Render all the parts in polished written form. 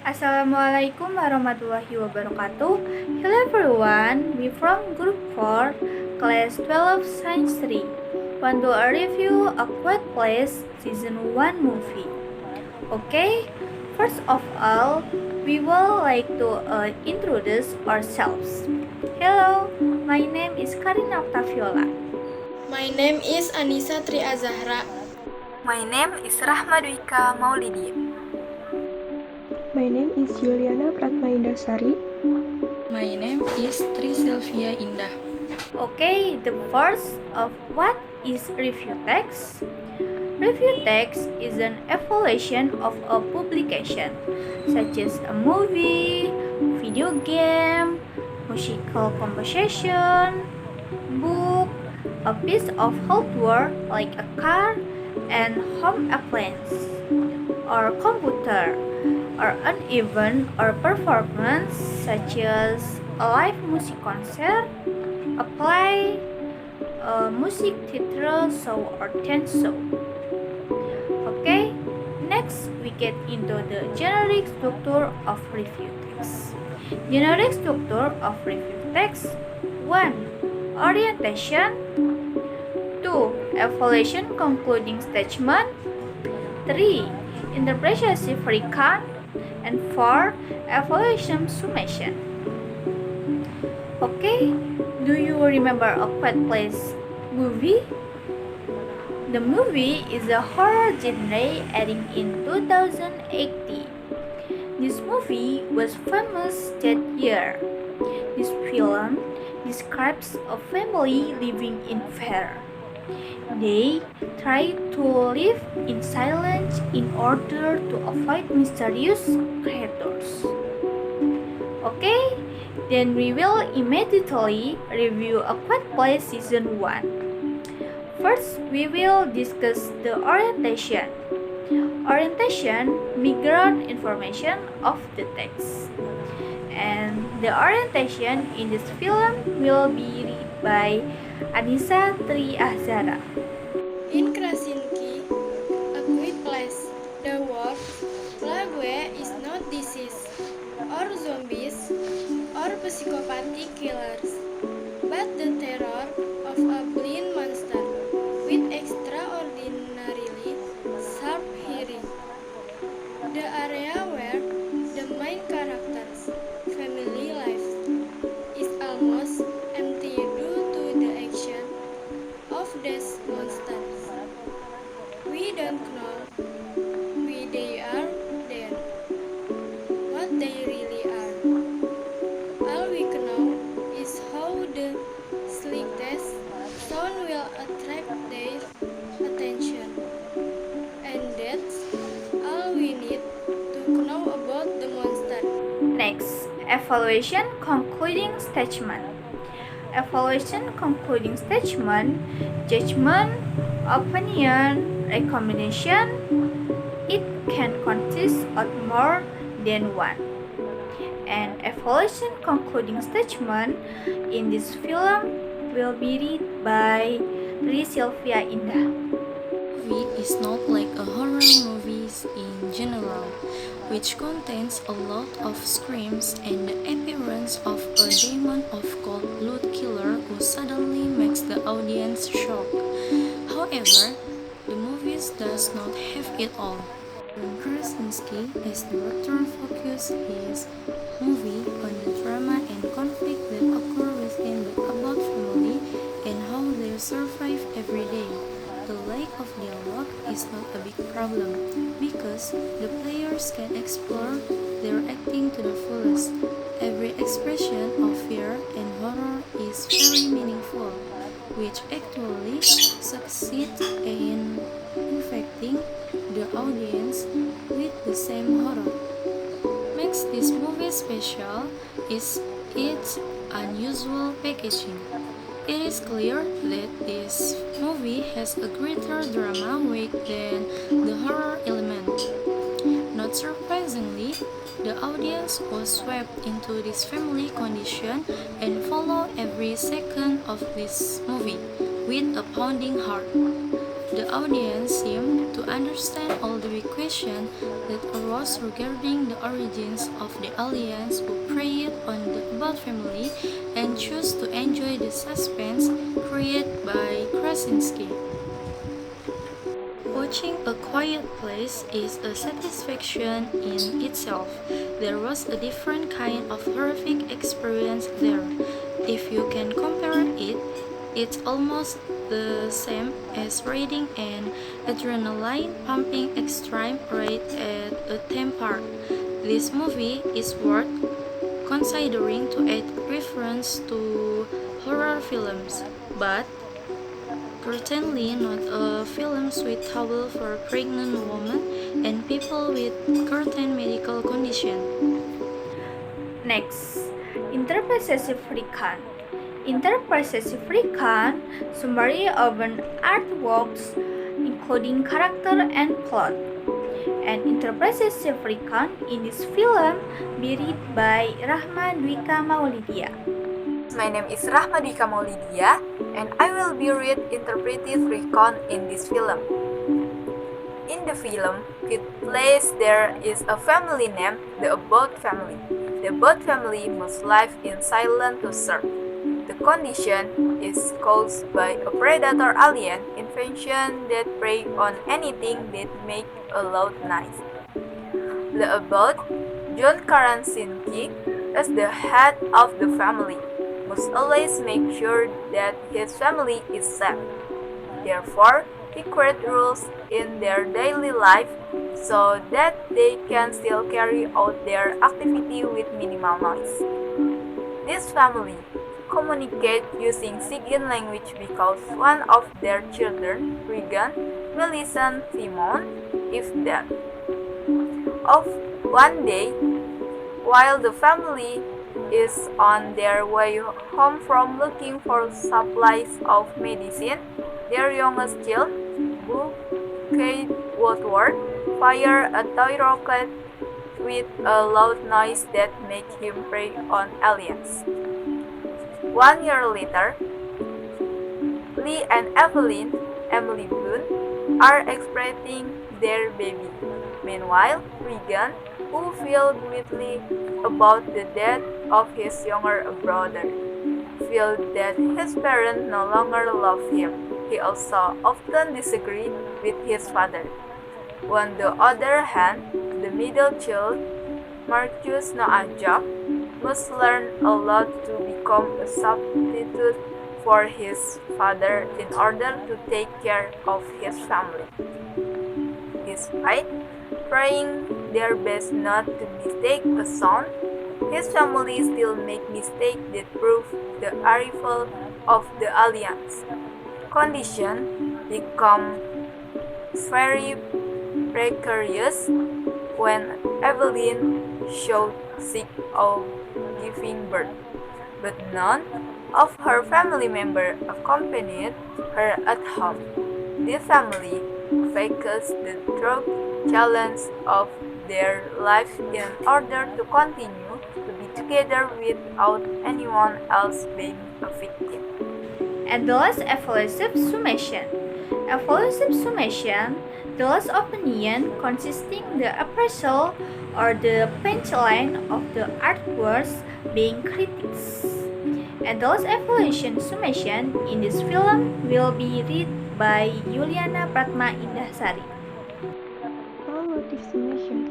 Assalamualaikum warahmatullahi wabarakatuh. Hello everyone, we from Group 4, Class 12, Science 3. Want to review A Quiet Place Season 1 movie. Okay, first of all, we would like to introduce ourselves. Hello, my name is Kharina Okta Fiola. My name is Annisa Tri Azzahra. My name is Rahma Dwika Maulidia. My name is Yuliana Pratma Sari. My name is Silfia Indah. Okay, the first of what is review text? Review text is an evaluation of a publication, such as a movie, video game, musical composition, book, a piece of hardware like a car and home appliance, or computer, or an event or performance such as a live music concert, a play, a music theater show or dance show. Okay, next we get into the generic structure of review text. Generic structure of review text: 1. Orientation, 2. Evaluation concluding statement, 3. Interpretative recount, and 4. Evaluation summation. Okay, do you remember A Quiet Place movie? The movie is a horror genre airing in 2018. This movie was famous that year. This film describes a family living in fear. They try to live in silence in order to avoid mysterious creatures. Okay, then we will immediately review A Quiet Place Season 1. First, we will discuss the orientation. Orientation, background information of the text. And the orientation in this film will be read by Annisa Tri Azzahra. In Krasinski, a quiet place, the word plague is not disease, or zombies, or psychopathic killers, but the terror of a blind monster with extraordinarily sharp hearing. The area where the main character's family lives is almost empty due to the action of these monsters. We don't know why they are there, what they really are. All we know is how the slightest sound will attract their attention, and that's all we need to know about the monster. Next, evaluation concluding statement. Evaluation concluding statement, judgment, opinion, recommendation. It can consist of more than one. And evaluation concluding statement in this film will be read by Silfia Indah. It is not like a horror movies in general, which contains a lot of screams and the appearance of a demon of cold blood killer who suddenly makes the audience shocked. However, the movies does not have it all. Krasinski as director focused his movie on the drama and conflict that occur within the Abbott family and how they survive every day. The lack of dialogue is not a big problem because the players can explore their acting to the fullest. Every expression of fear and horror is very meaningful, which actually succeeds in infecting the audience with the same horror. Makes this movie special is its unusual packaging. It is clear that this movie has a greater drama weight than the horror element. Not surprisingly, the audience was swept into this family condition and follow every second of this movie with a pounding heart. The audience seemed to understand all the questions that arose regarding the origins of the aliens who preyed on the About family and chose to enjoy the suspense created by Krasinski. Watching A Quiet Place is a satisfaction in itself. There was a different kind of horrific experience there. If you can compare it, it's almost the same as riding an adrenaline-pumping extreme ride at a theme park. This movie is worth considering to add reference to horror films, but certainly not a film suitable for pregnant women and people with certain medical conditions. Next, interpretative recount. Interpretative recount summary of an artworks including character and plot. An interpretative recount in this film be read by Rahma Dwika Maulidia. My name is Rahma Dwika Maulidia, and I will be read interpretive recount in this film. In the film, it plays there is a family named the About family. The About family must live in silence to serve. The condition is caused by a predator alien invention that prey on anything that make a loud noise. The About, John Krasinski, as the head of the family, must always make sure that his family is safe. Therefore, he creates rules in their daily life so that they can still carry out their activity with minimal noise. This family communicate using sign language because one of their children, Regan, will listen Simon if that. Of one day, while the family is on their way home from looking for supplies of medicine, their youngest child, Kate Woodward, fire a toy rocket with a loud noise that makes him prey on aliens. 1 year later, Lee and Evelyn, Emily Blunt, are expecting their baby. Meanwhile, Regan, who feels greatly about the death of his younger brother, feels that his parents no longer love him. He also often disagrees with his father. On the other hand, the middle child, Marcus Noajab, must learn a lot to become a substitute for his father in order to take care of his family. Despite trying their best not to mistake a son, his family still make mistakes that prove the arrival of the aliens. Conditions become very precarious when Evelyn showed sick of giving birth, but none of her family members accompanied her at home. The family faces the drug challenge of their life in order to continue to be together without anyone else being a victim. And the last evaluative summation. Evaluative summation, the last opinion consisting the appraisal or the punchline of the artworks being critics. And the last evaluation summation in this film will be read by Yuliana Pratma Indah Sari. Evaluative summation.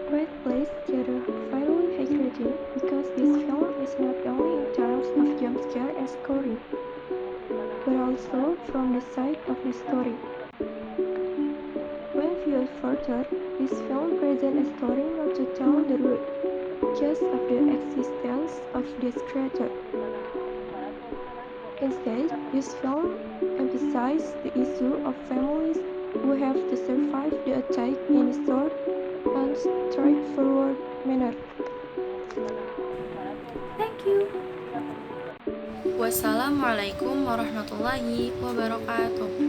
Quiet Place gather highly high because this film is not only in terms of jump scare and scoring, but also from the side of the story. When viewed further, this film presents a story not to tell the root, just of the existence of this creature. Instead, this film emphasizes the issue of families who have to survive the attack in a short and straightforward manner. Thank you. Wassalamualaikum warahmatullahi wabarakatuh.